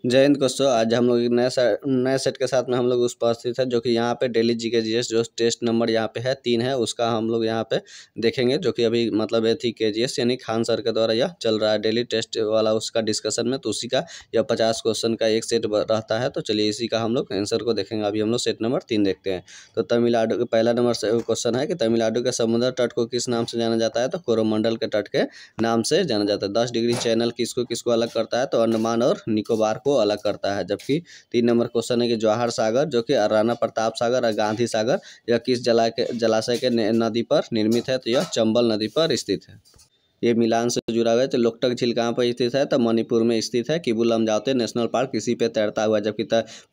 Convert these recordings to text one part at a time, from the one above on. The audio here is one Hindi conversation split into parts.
जय हिंद दोस्तों। आज हम लोग एक नए सेट के साथ में हम लोग उपस्थित है, जो कि यहाँ पे डेली जीके जीएस जो टेस्ट नंबर यहाँ पे है 3 है, उसका हम लोग यहाँ पे देखेंगे, जो कि अभी मतलब एथी केजीएस यानी खान सर के द्वारा यह चल रहा है डेली टेस्ट वाला उसका डिस्कशन में। तो उसी का यह 50 क्वेश्चन का एक सेट रहता है। तो चलिए इसी का हम लोग आंसर को देखेंगे। अभी हम लोग सेट नंबर 3 देखते हैं। तो तमिलनाडु का पहला नंबर क्वेश्चन है कि तमिलनाडु के समुद्र तट को किस नाम से जाना जाता है? तो कोरोमंडल के तट के नाम से जाना जाता है। 10 डिग्री चैनल किसको किसको अलग करता है? तो अंडमान और निकोबार को अलग करता है। जबकि 3 नंबर क्वेश्चन है कि जवाहर सागर जो कि राणा प्रताप सागर और गांधी सागर यह किस जलाशय के नदी पर निर्मित है? तो यह चंबल नदी पर स्थित है। ये मिलान से जुड़ा हुआ है। तो लोकटक झील कहाँ पर स्थित है? तो मणिपुर में स्थित है। किबू लमजाओते नेशनल पार्क किसी पे तैरता हुआ। जबकि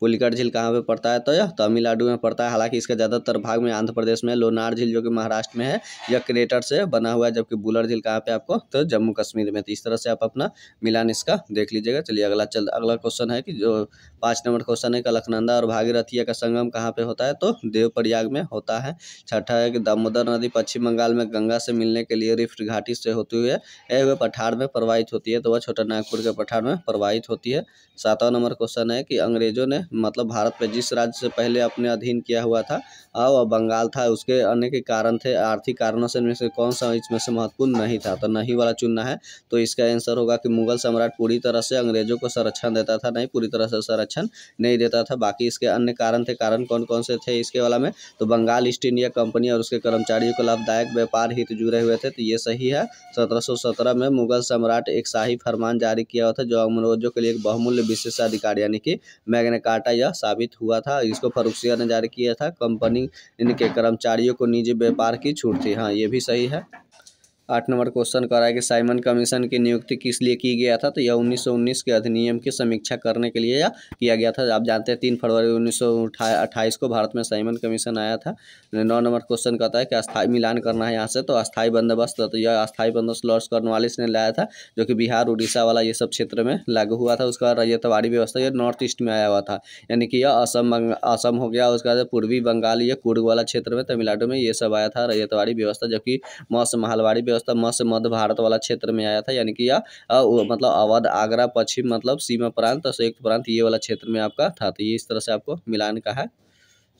पुलिकट झील कहाँ पे पड़ता है? तो यह तमिलनाडु में पड़ता है। हालांकि इसका ज़्यादातर भाग में आंध्र प्रदेश में। लोनार झील जो कि महाराष्ट्र में है, यह क्रेटर से बना हुआ है। जबकि बुलर झील कहाँ पे आपको? तो जम्मू कश्मीर में। तो इस तरह से आप अपना मिलान इसका देख लीजिएगा। चलिए अगला क्वेश्चन है कि जो 5 नंबर क्वेश्चन है कि अलकनंदा और भागीरथी का संगम कहाँ पे होता है? तो देवप्रयाग में होता है। छठा है कि दामोदर नदी पश्चिम बंगाल में गंगा से मिलने के लिए रिफ्ट घाटी से होती हुई वह पठार में प्रवाहित होती है। तो वह छोटा नागपुर के पठार में प्रवाहित होती है। 7वां नंबर क्वेश्चन है कि अंग्रेजों ने मतलब भारत पे जिस राज्य से पहले अपने अधीन किया हुआ था वह बंगाल था। उसके अनेक कारण थे, आर्थिक कारणों से इनमें से कौन सा इसमें से महत्वपूर्ण नहीं था? तो नहीं वाला चुनना है। तो इसका आंसर होगा कि मुगल सम्राट पूरी तरह से अंग्रेजों को संरक्षण देता था, नहीं पूरी तरह से संरक्षण नहीं देता था। बाकी इसके अन्य कारण थे। कारण कौन कौन से थे इसके वाला में? तो बंगाल ईस्ट इंडिया कंपनी और उसके कर्मचारियों को लाभदायक व्यापार हित जुड़े हुए थे। तो ये सही है। 1717 में मुगल सम्राट एक शाही फरमान जारी किया हुआ था, जो अंग्रेजों के लिए एक बहुमूल्य विशेषाधिकार यानी कि मैग्ना कार्टा यह साबित हुआ था। इसको फर्रुखसिया ने जारी किया था। कंपनी इनके कर्मचारियों को निजी व्यापार की छूट थी। हाँ, ये भी सही है। 8 नंबर क्वेश्चन कर रहा है कि साइमन कमीशन की नियुक्ति किस लिए की गया था? तो यह 1919 के अधिनियम की समीक्षा करने के लिए किया गया था। आप जानते हैं 3 फरवरी 1928 को भारत में साइमन कमीशन आया था। 9 नंबर क्वेश्चन कहता है कि अस्थायी मिलान करना है यहाँ से। तो अस्थायी बंदोबस्त, तो यह अस्थायी बंदोबस्त लॉर्ड कॉर्नवालिस ने लाया था, जो कि बिहार उड़ीसा वाला ये सब क्षेत्र में लागू हुआ था। उसका रैयतवाड़ी व्यवस्था ये नॉर्थ ईस्ट में आया हुआ था, यानी कि यह असम हो गया। उसके बाद पूर्वी बंगाल ये कुर्ग वाला क्षेत्र में तमिलनाडु में ये सब आया था रैयतवाड़ी व्यवस्था। जबकि मौस्य महलवाड़ी व्यवस्था मौस्य मध्य भारत वाला क्षेत्र में आया था, यानी कि यह मतलब अवध आगरा पश्चिम मतलब सीमा प्रांत संयुक्त प्रांत ये वाला क्षेत्र में आपका था। तो ये इस तरह से आपको मिलान का है।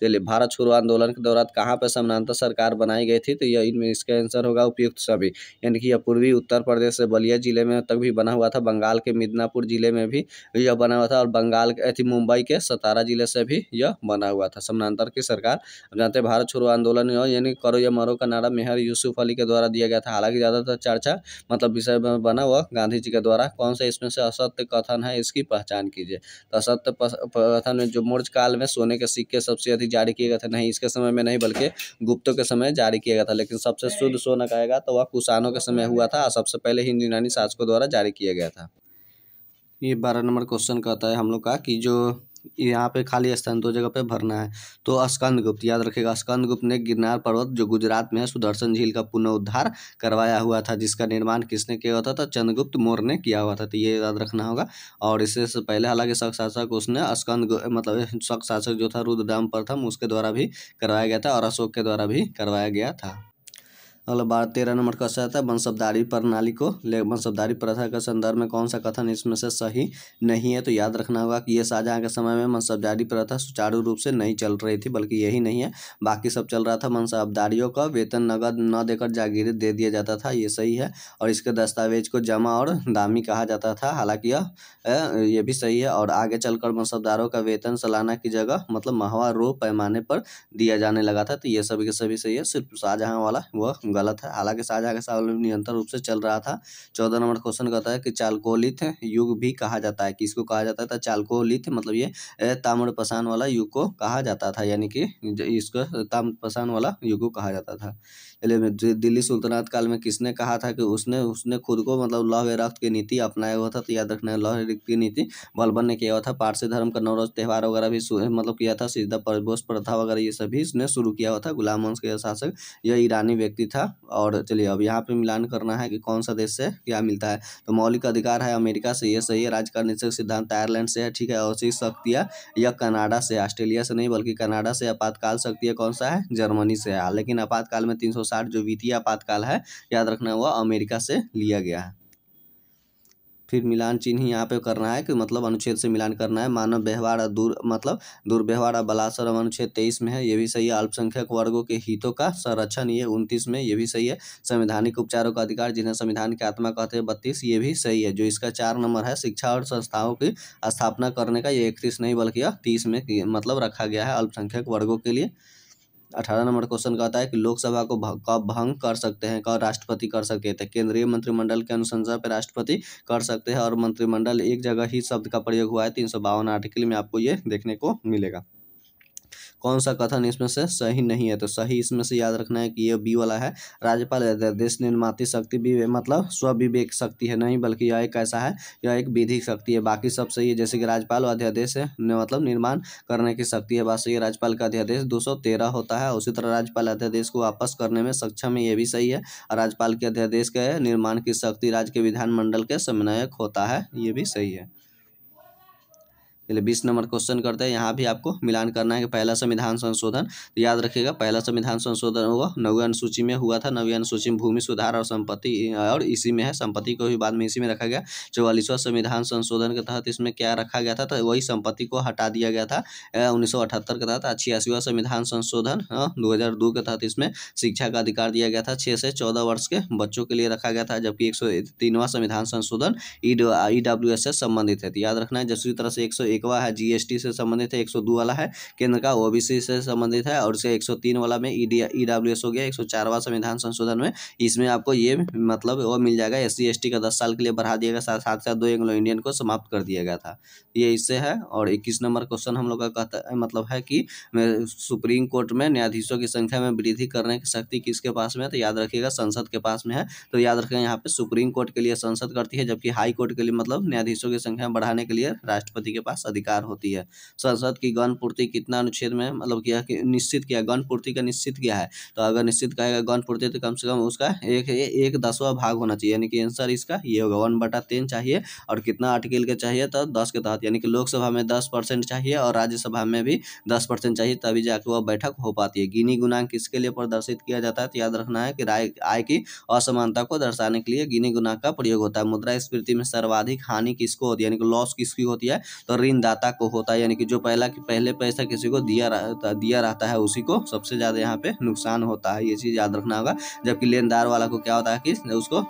चलिए, भारत छोड़ो आंदोलन के दौरान कहाँ पर समानांतर सरकार बनाई गई थी? तो यह इनमें इसका आंसर होगा उपयुक्त सभी, यानी कि यह पूर्वी उत्तर प्रदेश से बलिया जिले में तक भी बना हुआ था। बंगाल के मिदनापुर जिले में भी यह बना हुआ था और बंगाल के मुंबई के सतारा जिले से भी यह बना हुआ था समानांतर की सरकार। अब जानते हैं भारत छोड़ो आंदोलन यानी करो या मरो का नारा मेहर यूसुफ अली के द्वारा दिया गया था। हालांकि ज़्यादातर चर्चा मतलब विषय में बना हुआ गांधी जी के द्वारा। कौन सा इसमें से असत्य कथन है, इसकी पहचान कीजिए। तो असत्य कथन में जो मौर्य काल में सोने के सिक्के सबसे अधिक जारी किए गए थे, नहीं इसके समय में नहीं बल्कि गुप्तों के समय जारी किया गया था। लेकिन सबसे शुद्ध सोना कहेगा तो वह कुषाणों के समय हुआ था और सबसे पहले हिंदू यूनानी शासकों द्वारा जारी किया गया था। ये 12 नंबर क्वेश्चन कहता है हम लोग का कि जो यहाँ पे खाली स्थान 2 जगह पे भरना है। तो स्कंदगुप्त, याद रखिएगा, स्कंदगुप्त ने गिरनार पर्वत जो गुजरात में है सुदर्शन झील का पुनरुद्धार करवाया हुआ था, जिसका निर्माण किसने किया हुआ था? तो चंद्रगुप्त मौर्य ने किया हुआ था। तो ये याद रखना होगा। और इससे पहले हालांकि शक शासक उसने मतलब शक शासक जो था रुद्रदाम प्रथम उसके द्वारा भी करवाया गया था और अशोक के द्वारा भी करवाया गया था। अगला 13 नंबर का आता है वंशधारी प्रणाली को वंशधारी प्रथा के संदर्भ में कौन सा कथन इसमें से सही नहीं है? तो याद रखना होगा कि ये शाहजहां के समय में वंशधारी प्रथा सुचारू रूप से नहीं चल रही थी, बल्कि यही नहीं है बाकी सब चल रहा था। वंशधारियों का वेतन नगद न देकर जागीरें दे दिया जाता था, ये सही है। और इसके दस्तावेज को जमा और दामी कहा जाता था, हालांकि ये भी सही है। और आगे चलकर वंशधारों का वेतन सालाना की जगह मतलब माहवार पैमाने पर दिया जाने लगा था। तो ये सभी के सभी सही है, सिर्फ शाहजहां वाला वह गलत है। हालांकि शाहजहां के साल में निरंतर रूप से चल रहा था। 14 नंबर क्वेश्चन कहता है कि चालकोलिथ युग भी कहा जाता है। किसको कहा जाता था? चालकोलिथ मतलब ये ताम्रपाषाण वाला युग को कहा जाता था, यानी कि इसको ताम्रपाषाण वाला युग को कहा जाता था। चलिए, दिल्ली सुल्तनत काल में किसने कहा था कि उसने खुद को मतलब लौह रक्त की नीति अपनाया हुआ था? तो याद रखना है लौह रक्त की नीति बलबन ने किया हुआ था। पारसी धर्म का नवरोज त्यौहार वगैरह भी मतलब किया था। सीधा परबोस प्रथा वगैरह ये सभी इसने शुरू किया हुआ था। गुलाम वंश के शासक यह ईरानी व्यक्ति था। और चलिए अब यहाँ पे मिलान करना है कि कौन सा देश से क्या मिलता है। तो मौलिक अधिकार है अमेरिका से, ये सही है। राजनीतिक सिद्धांत आयरलैंड से है, ठीक है। और शक्तियाँ यह कनाडा से, ऑस्ट्रेलिया से नहीं बल्कि कनाडा से। आपातकाल शक्तियाँ कौन सा है? जर्मनी से है। लेकिन आपातकाल में 360 जो वित्तीय आपातकाल है याद रखना हुआ अमेरिका से लिया गया है। फिर मिलान चिन्ह यहाँ पे करना है कि मतलब अनुच्छेद से मिलान करना है। मानव व्यवहार और दुर्व्यवहार और बलात्कार अनुच्छेद 23 में है, ये भी सही है। अल्पसंख्यक वर्गों के हितों का संरक्षण, ये 29 में, ये भी सही है। संवैधानिक उपचारों का अधिकार जिन्हें संविधान की आत्मा कहते हैं, 32, ये भी सही है। जो इसका 4 नंबर है शिक्षा और संस्थाओं की स्थापना करने का, ये 31 नहीं बल्कि यह 30 में मतलब रखा गया है अल्पसंख्यक वर्गों के लिए। 18 नंबर क्वेश्चन कहता है कि लोकसभा को कब भंग कर सकते हैं, कब राष्ट्रपति कर सकते हैं। केंद्रीय मंत्रिमंडल के अनुशंसा पर राष्ट्रपति कर सकते हैं और मंत्रिमंडल एक जगह ही शब्द का प्रयोग हुआ है 352 आर्टिकल में आपको ये देखने को मिलेगा। कौन सा कथन इसमें से सही नहीं है, तो सही इसमें से याद रखना है कि ये बी वाला है। राज्यपाल देश निर्माती शक्ति भी मतलब स्वविवेक शक्ति है नहीं, बल्कि यह एक ऐसा है, यह एक विधिक शक्ति है। बाकी सब सही है, जैसे कि राज्यपाल अध्यादेश है मतलब निर्माण करने की शक्ति है, बात सही है। राज्यपाल का अध्यादेश 213 होता है। उसी तरह राज्यपाल अध्यादेश को वापस करने में सक्षम है, ये भी सही है। और राज्यपाल के अध्यादेश के निर्माण की शक्ति राज्य के विधानमंडल के समन्वयक होता है, ये भी सही है। चलिए 20 नंबर क्वेश्चन करते हैं। यहाँ भी आपको मिलान करना है कि पहला संविधान संशोधन, तो याद रखिएगा पहला संविधान संशोधन होगा 9वीं अनुसूची में हुआ था। 9वीं अनुसूची में भूमि सुधार और संपत्ति, और इसी में है संपत्ति को भी बाद में इसी में रखा गया। 44वां संविधान संशोधन के तहत इसमें क्या रखा गया था, तो वही संपत्ति को हटा दिया गया था 1978 के तहत। 86वां संविधान संशोधन 2002 के तहत इसमें शिक्षा का अधिकार दिया गया था 6 से 14 वर्ष के बच्चों के लिए रखा गया था। जबकि 103वां संविधान संशोधन EWS से संबंधित है, तो याद रखना है। जिस तरह से 101वां है GST से संबंधित है, 102 वाला है केंद्र का OBC से संबंधित है, और इसे 103 वाला में EWS हो गया। 104वां संविधान संशोधन में इसमें आपको ये मतलब वो मिल जाएगा, SC ST का 10 साल के लिए बढ़ा दिया गया, साथ साथ 2 एंग्लो इंडियन को समाप्त कर दिया गया था, ये इससे है। और 21 नंबर क्वेश्चन हम लोग का कहता है मतलब है कि सुप्रीम कोर्ट में न्यायाधीशों की संख्या में वृद्धि करने की शक्ति किसके पास में है, तो याद रखिएगा संसद के पास में है। तो याद रखिएगा यहाँ पे सुप्रीम कोर्ट के लिए संसद करती है, जबकि हाई कोर्ट के लिए मतलब न्यायाधीशों की संख्या बढ़ाने के लिए राष्ट्रपति के पास अधिकार होती है। संसद की गण पूर्ति कितना अनुच्छेद में मतलब किया कि निश्चित किया, गण पूर्ति का निश्चित किया है। तो अगर निश्चित कहेगा गण पूर्ति तो कम से कम उसका एक 10वां भाग होना चाहिए, यानी कि आंसर इसका ये होगा 1/10 चाहिए। और कितना आर्टिकल के चाहिए, तो 10 के तहत, यानी कि लोकसभा में 10% चाहिए और राज्यसभा में भी 10% चाहिए, तभी जाकर वह बैठक हो पाती है। गिनी गुणांक किसके लिए प्रदर्शित किया जाता है, तो याद रखना है कि आय की असमानता को दर्शाने के लिए गिनी गुणांक का प्रयोग होता है। मुद्रास्फीति में सर्वाधिक हानि किसको होती है, यानी कि लॉस किसकी होती है, तो ऋणदाता को होता है, यानी कि जो पहले पैसा किसी को दिया रहता है उसी को सबसे ज़्यादा यहाँ पे नुकसान होता है, ये चीज़ याद रखना होगा। जबकि लेनदार वाला को क्या होता है कि उसको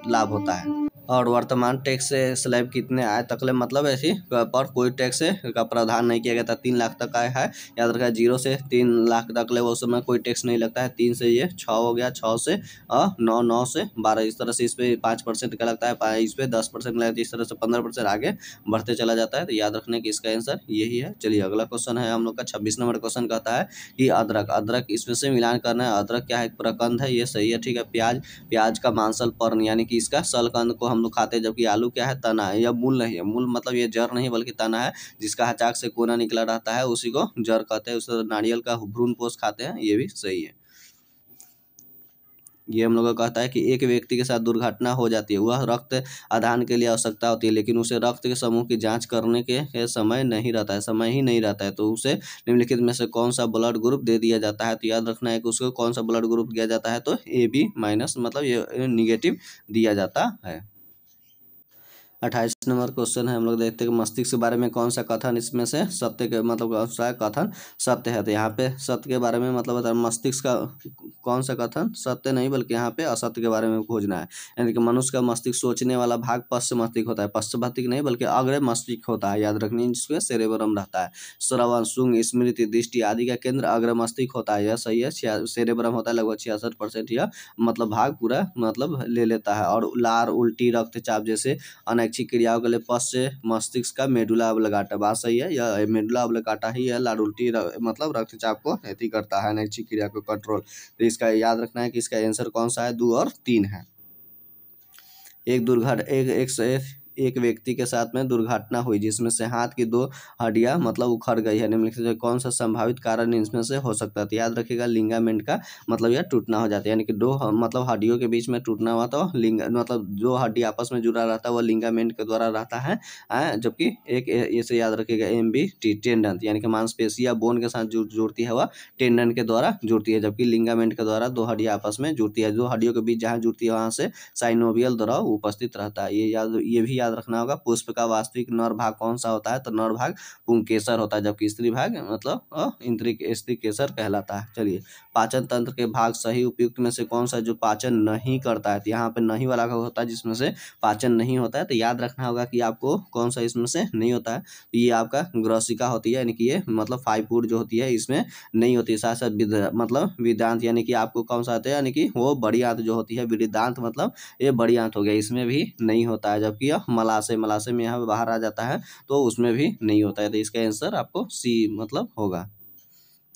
लाभ होता है। और वर्तमान टैक्स से स्लैब कितने आय तक ले मतलब ऐसी पर कोई टैक्स का प्रावधान नहीं किया गया था। 3 लाख तक आय है, याद रखा 0 से 3 लाख तक ले वो समय कोई टैक्स नहीं लगता है। 3 से ये 6 हो गया, 6 से 9, 9 से 12, इस तरह से इस पर 5% का लगता है, इस पर 10% लगता है, इस तरह से 15% आगे बढ़ते चला जाता है। तो याद रखने की इसका आंसर यही है। चलिए अगला क्वेश्चन है हम लोग का 26 नंबर क्वेश्चन कहता है कि अदरक इसमें से मिलान करना है। अदरक क्या है, एक प्रकंद है, ये सही है, ठीक है। प्याज का मांसल पर्न, यानी कि इसका सलकंद को हम लोग खाते हैं। जबकि आलू क्या है, तना है, या मूल नहीं है। मूल मतलब ये जड़ नहीं बल्कि तना है, जिसका हचाक से कोना निकला रहता है उसी को जड़ कहते हैं। उसे नारियल का भ्रूण पोष खाते हैं, ये भी सही है। ये हम लोग का कहता है कि एक व्यक्ति के साथ दुर्घटना हो जाती है, वह रक्त आदान के लिए आवश्यकता होती है, लेकिन उसे रक्त के समूह की जांच करने के समय नहीं रहता है, समय ही नहीं रहता है, तो उसे निम्नलिखित में से कौन सा ब्लड ग्रुप दे दिया जाता है। तो याद रखना है कि उसको कौन सा ब्लड ग्रुप दिया जाता है, तो AB- मतलब ये नेगेटिव दिया जाता है। 28 नंबर क्वेश्चन है, हम लोग देखते हैं कि मस्तिष्क के बारे में कौन सा कथन इसमें से सत्य के मतलब कथन सत्य है। तो यहाँ पे सत्य के बारे में मतलब बता, मस्तिष्क का कौन सा कथन सत्य नहीं बल्कि यहाँ पे असत्य के बारे में खोजना है। यानी कि मनुष्य का मस्तिष्क सोचने वाला भाग पश्च मस्तिष्क होता है, पश्च मस्तिष्क नहीं बल्कि अग्र मस्तिष्क होता है, याद रखनी, जिसमें सेरेब्रम रहता है। श्रवण, सुंग, स्मृति, दृष्टि आदि का केंद्र अग्र मस्तिष्क होता है, यह सही है। सेरेब्रम होता है लगभग 66%, यह मतलब भाग पूरा मतलब ले लेता है। और लार, उल्टी, रक्तचाप जैसे अनैच्छिक क्रियाओं के लिए पश्च मस्तिष्क का मेडुला ऑब्लिंगाटा, बात सही है, यह मेडुला ऑब्लिंगाटा ही है लार, उल्टी मतलब रक्तचाप को ऐसी करता है, अनैच्छिक क्रिया को कंट्रोल। तो इसका याद रखना है कि इसका आंसर कौन सा है, 2 और 3 है। एक व्यक्ति के साथ में दुर्घटना हुई जिसमें से हाथ की 2 हड्डियां मतलब उखड़ गई है, निम्नलिखित में कौन सा संभावित कारण इसमें से हो सकता है। तो याद रखिएगा लिगामेंट का मतलब यह टूटना हो जाता है, यानी कि 2 मतलब हड्डियों के बीच में टूटना हुआ तो मतलब जो हड्डी आपस में जुड़ा रहता है वह लिगामेंट के द्वारा रहता है। जबकि एक इसे याद रखिएगा MBT टेंडन, यानी कि मांसपेशी या बोन के साथ जुड़ती है, वह टेंडन के द्वारा जुड़ती है। जबकि लिगामेंट के द्वारा 2 हड्डियां आपस में जुड़ती है, 2 हड्डियों के बीच जहाँ जुड़ती है वहाँ से साइनोवियल द्वारा उपस्थित रहता है। ये भी याद याद रखना होगा। पुष्प का वास्तविक नर भाग कौन सा होता है, तो नर भाग पुंकेसर होता है, जबकि स्त्री भाग मतलब स्त्री केसर कहलाता है। चलिए, पाचन तंत्र के भाग सही उपयुक्त में से कौन सा जो पाचन नहीं करता है, तो यहाँ पे नहीं वाला होता है जिसमें से पाचन नहीं होता है, तो याद रखना होगा कि आपको कौन सा इसमें से नहीं होता है। तो ये आपका ग्रसिका होती है, यानी कि ये मतलब फाइव जो होती है इसमें नहीं होती है। साथ साथ मतलब वेदांत यानी कि आपको कौन सा आता है, यानी कि वो बड़ी आंत जो होती है, वेदांत मतलब ये बड़ी आंत हो गया, इसमें भी नहीं होता है। जबकि यह मलाशय में यहाँ बाहर आ जाता है तो उसमें भी नहीं होता है। तो इसका आंसर आपको सी मतलब होगा।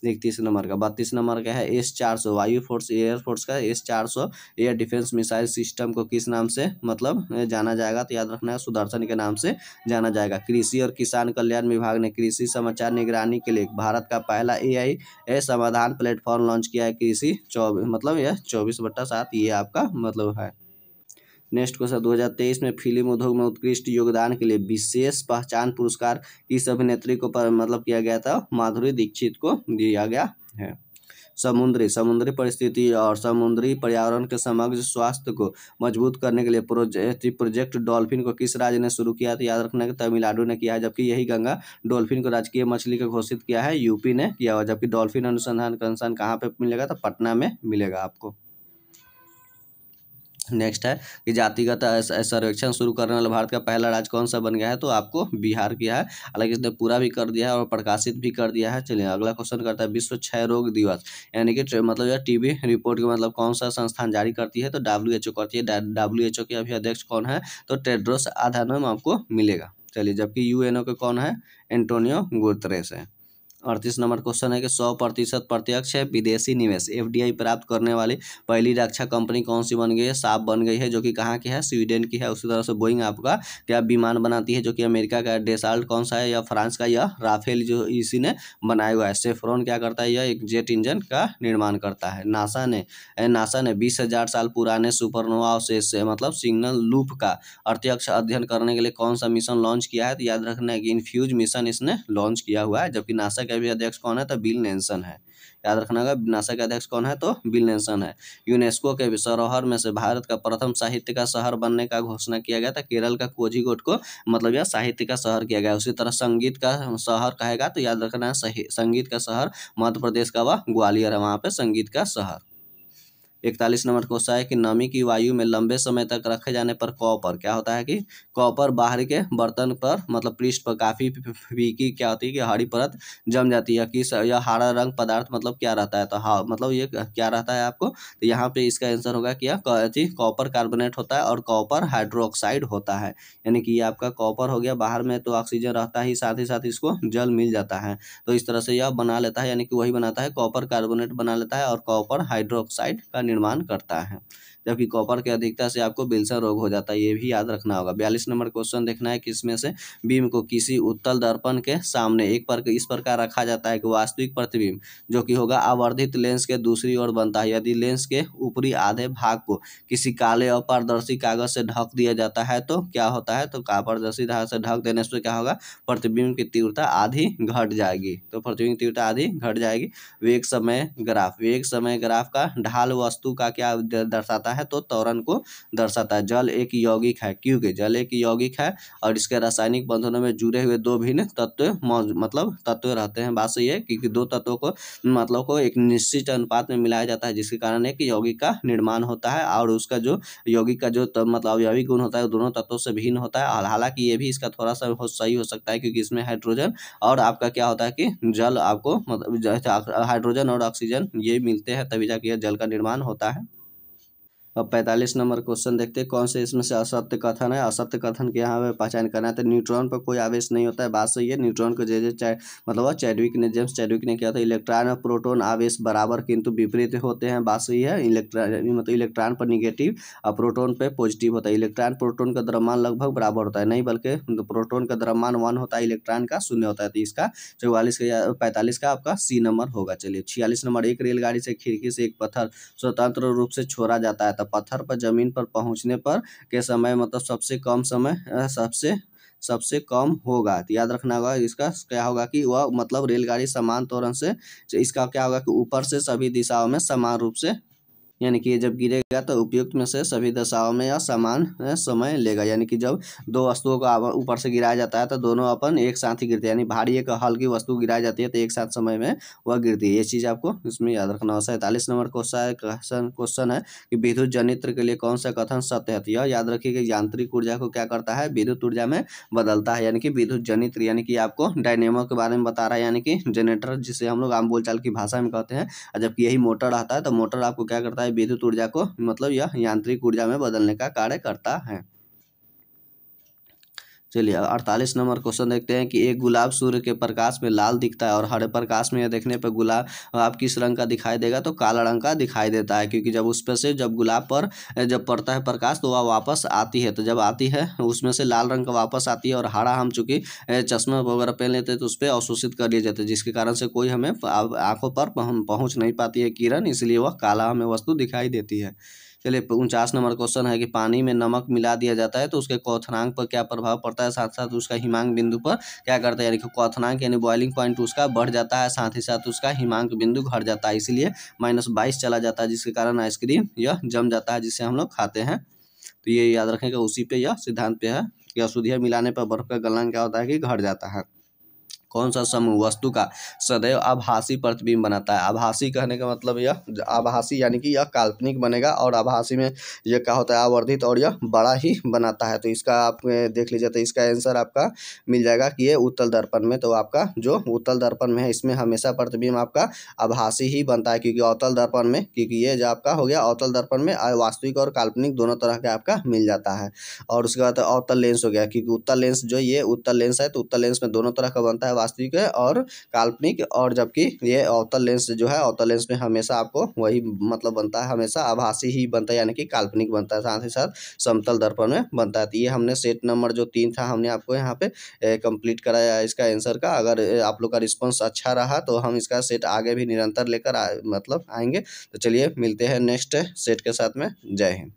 31 नंबर का। 32 नंबर का है S-400 वायु फोर्स एयरफोर्स का S-400 air defence missile system को किस नाम से मतलब जाना जाएगा, तो याद रखना है सुदर्शन के नाम से जाना जाएगा। कृषि और किसान कल्याण विभाग ने कृषि समाचार निगरानी के लिए भारत का पहला AI समाधान प्लेटफॉर्म लॉन्च किया है। कृषि 24 मतलब यह 24/7 ये आपका मतलब है। नेक्स्ट क्वेश्चन, 2023 में फिल्म उद्योग में उत्कृष्ट योगदान के लिए विशेष पहचान पुरस्कार किस अभिनेत्री को मतलब किया गया था, माधुरी दीक्षित को दिया गया है। समुद्री परिस्थिति और समुद्री पर्यावरण के समग्र स्वास्थ्य को मजबूत करने के लिए प्रोजेक्ट डॉल्फिन को किस राज्य ने शुरू किया, तो याद रखना कि तमिलनाडु ने किया है। जबकि यही गंगा डॉल्फिन को राजकीय मछली का घोषित किया है यूपी ने किया हुआ। जबकि डॉल्फिन अनुसंधान संस्थान कहाँ पे मिलेगा, तो पटना में मिलेगा आपको। नेक्स्ट है कि जातिगत सर्वेक्षण शुरू करने वाला भारत का पहला राज्य कौन सा बन गया है, तो आपको बिहार किया है। हालांकि इसने पूरा भी कर दिया है और प्रकाशित भी कर दिया है। चलिए, अगला क्वेश्चन करता है विश्व क्षय रोग दिवस यानी कि मतलब यह TB रिपोर्ट का मतलब कौन सा संस्थान जारी करती है, तो WHO करती है। WHO के अभी अध्यक्ष कौन है, तो टेड्रोस अधानोम आपको मिलेगा। चलिए, जबकि UNO के कौन है, एंटोनियो गुतेरेस है। 38 नंबर क्वेश्चन है कि 100% प्रत्यक्ष विदेशी निवेश FDI प्राप्त करने वाली पहली रक्षा कंपनी कौन सी बन गई है, साफ बन गई है, जो कि कहाँ की है, स्वीडन की है। उसी तरह से बोइंग आपका क्या विमान बनाती है, जो कि अमेरिका का। डेसाल्ट कौन सा है, या फ्रांस का, या राफेल जो इसी ने बनाया हुआ है। सेफ्रॉन क्या करता है, यह एक जेट इंजन का निर्माण करता है। नासा ने 20,000 साल पुराने सुपरनोवा से मतलब सिग्नल लूप का प्रत्यक्ष अध्ययन करने के लिए कौन सा मिशन लॉन्च किया है, तो याद रखना है कि इन्फ्यूज मिशन इसने लॉन्च किया हुआ है। जबकि नासा के भी अध्यक्ष कौन है, तो बिल नेल्सन है। याद रखना होगा नासा के अध्यक्ष कौन है, तो बिल नेल्सन है। यूनेस्को के धरोहर में से भारत का प्रथम साहित्य का शहर बनने का घोषणा किया गया था। केरल का कोझिकोड को मतलब यह साहित्य का शहर किया गया। उसी तरह संगीत का शहर कहेगा, तो याद रखना है संगीत का शहर मध्य प्रदेश का वह ग्वालियर है, वहाँ पे संगीत का शहर। 41 नंबर क्वेश्चन है कि नमी की वायु में लंबे समय तक रखे जाने पर कॉपर क्या होता है, कि कॉपर बाहरी के बर्तन पर मतलब पृष्ठ पर काफी फीकी क्या होती है कि हरी परत जम जाती है। कि यह हरा रंग पदार्थ मतलब क्या रहता है, तो हाँ मतलब ये क्या रहता है आपको, तो यहाँ पे इसका आंसर होगा कि कॉपर कार्बोनेट होता है और कॉपर हाइड्रोक्साइड होता है। यानी कि ये आपका कॉपर हो गया, बाहर में तो ऑक्सीजन रहता ही साथ इसको जल मिल जाता है, तो इस तरह से यह बना लेता है, यानी कि वही बनाता है, कॉपर कार्बोनेट बना लेता है और कॉपर हाइड्रोक्साइड का निर्माण करता है। जबकि कॉपर की अधिकता से आपको विल्सन रोग हो जाता है, ये भी याद रखना होगा। 42 नंबर क्वेश्चन देखना है कि इसमें से बीम को किसी उत्तल दर्पण के सामने इस प्रकार रखा जाता है कि वास्तविक प्रतिबिंब जो कि होगा आवर्धित लेंस के दूसरी ओर बनता है। यदि लेंस के ऊपरी आधे भाग को किसी काले और पारदर्शी कागज से ढक दिया जाता है तो क्या होता है, तो पारदर्शी धागा से ढक देने से क्या होगा, प्रतिबिंब की तीव्रता आधी घट जाएगी। तो प्रतिबिंब की तीव्रता आधी घट जाएगी। वेग समय ग्राफ का ढाल वस्तु का क्या दर्शाता है, तो त्वरण को दर्शाता है। जल एक यौगिक है, क्योंकि जल एक यौगिक है और इसके रासायनिक बंधनों में जुड़े हुए दो भिन्न तत्व तत्व रहते हैं। बात सही है, क्योंकि दो तत्वों को मतलब को एक निश्चित अनुपात में मिलाया जाता है, जिसके कारण एक यौगिक का निर्माण होता है और उसका जो यौगिक का जो मतलब अवयवी गुण होता है दोनों तत्वों से भिन्न होता है। और हालांकि ये भी इसका थोड़ा सा सही हो सकता है, क्योंकि इसमें हाइड्रोजन और आपका क्या होता है कि जल आपको मतलब हाइड्रोजन और ऑक्सीजन ये मिलते हैं, तभी जाके जल का निर्माण होता है। अब 45 नंबर क्वेश्चन देखते हैं, कौन से इसमें से असत्य कथन है। असत्य कथन के यहाँ पे पहचान करना है। तो न्यूट्रॉन पर कोई आवेश नहीं होता है, बात सही है। न्यूट्रॉन को मतलब जेम्स चैडविक ने किया था। इलेक्ट्रॉन और प्रोटॉन आवेश बराबर किंतु विपरीत होते हैं, बात सही है। इलेक्ट्रॉन पर निगेटिव और प्रोटॉन पर पॉजिटिव होता है। इलेक्ट्रॉन प्रोटॉन का द्रव्यमान लगभग बराबर होता है, नहीं बल्कि प्रोटॉन का द्रव्यमान 1 होता है, इलेक्ट्रॉन का 0 होता है। तो इसका 45 का आपका C नंबर होगा। चलिए, 46 नंबर, एक रेलगाड़ी से खिड़की से एक पत्थर स्वतंत्र रूप से छोड़ा जाता है, पत्थर पर जमीन पर पहुंचने पर के समय मतलब सबसे कम समय सबसे कम होगा। तो याद रखना होगा इसका क्या होगा कि वह मतलब रेलगाड़ी समान त्वरण से इसका क्या होगा कि ऊपर से सभी दिशाओं में समान रूप से यानी कि ये जब गिरेगा तो उपयुक्त में से सभी दशाओं में यह समान समय लेगा। यानी कि जब दो वस्तुओं को ऊपर से गिराया जाता है तो दोनों अपन एक साथ ही गिरते हैं, यानी भारी एक हल्की वस्तु गिराई जाती है तो एक साथ समय में वह गिरती है। ये चीज़ आपको इसमें याद रखना है। 47 नंबर क्वेश्चन है कि विद्युत जनित्र के लिए कौन सा कथन सत्य है। तो यह याद रखिए कि यांत्रिक ऊर्जा को क्या करता है, विद्युत ऊर्जा में बदलता है। यानी कि विद्युत जनित्र यानी कि आपको डायनेमो के बारे में बता रहा है, यानी कि जनरेटर जिसे हम लोग आम बोलचाल की भाषा में कहते हैं। और जबकि यही मोटर आता है तो मोटर आपको क्या करता है, विद्युत ऊर्जा को मतलब यह यांत्रिक ऊर्जा में बदलने का कार्य करता है। चलिए 48 नंबर क्वेश्चन देखते हैं कि एक गुलाब सूर्य के प्रकाश में लाल दिखता है और हरे प्रकाश में यह देखने पर गुलाब आप किस रंग का दिखाई देगा, तो काला रंग का दिखाई देता है। क्योंकि जब उस पर से जब गुलाब पर जब पड़ता है प्रकाश तो वह वापस आती है, तो जब आती है उसमें से लाल रंग का वापस आती है। और हरा हम चूँकि चश्मा वगैरह पहन लेते हैं तो उस पर अवशोषित कर लिए जाते हैं, जिसके कारण से कोई हमें आँखों पर पहुँच नहीं पाती है किरण, इसलिए वह काला हमें वस्तु दिखाई देती है। चलिए 49 नंबर क्वेश्चन है कि पानी में नमक मिला दिया जाता है तो उसके क्वथनांक पर क्या प्रभाव पड़ता है, साथ साथ उसका हिमांक बिंदु पर क्या करता है। यानी कि क्वथनांक यानी बॉइलिंग पॉइंट उसका बढ़ जाता है, साथ ही साथ उसका हिमांक बिंदु घट जाता है, इसलिए -22 चला जाता है, जिसके कारण आइसक्रीम यह जम जाता है जिसे हम लोग खाते हैं। तो ये याद रखेंगे, उसी पे यह सिद्धांत पे है कि अशुद्धियाँ मिलाने पर बर्फ का गलनांक क्या होता है कि घट जाता है। कौन सा समूह वस्तु का सदैव आभासी प्रतिबिंब बनाता है। आभासी कहने का मतलब यह आभासी यानी कि यह काल्पनिक बनेगा, और आभासी में यह क्या होता है, आवर्धित, और यह बड़ा ही बनाता है। तो इसका आप देख लीजिए, तो इसका आंसर आपका मिल जाएगा कि ये उत्तल दर्पण में, तो आपका जो उत्तल दर्पण में है इसमें हमेशा प्रतिबिंब आपका आभासी ही बनता है। क्योंकि अवतल दर्पण में, क्योंकि ये जो आपका हो गया अवतल दर्पण में वास्तविक और काल्पनिक दोनों तरह का आपका मिल जाता है। और उसके बाद अवतल लेंस हो गया, क्योंकि उत्तल लेंस जो ये उत्तल लेंस है तो उत्तल लेंस में दोनों तरह का बनता है, वास्तविक है और काल्पनिक। और जबकि ये अवतल लेंस जो है, अवतल लेंस में हमेशा आपको वही मतलब बनता है, हमेशा आभासी ही बनता है, यानी कि काल्पनिक बनता है। साथ ही साथ समतल दर्पण में बनता है। तो ये हमने सेट नंबर जो 3 था हमने आपको यहाँ पे कंप्लीट कराया इसका आंसर का। अगर आप लोग का रिस्पॉन्स अच्छा रहा तो हम इसका सेट आगे भी निरंतर लेकर मतलब आएंगे। तो चलिए मिलते हैं नेक्स्ट सेट के साथ में। जय हिंद।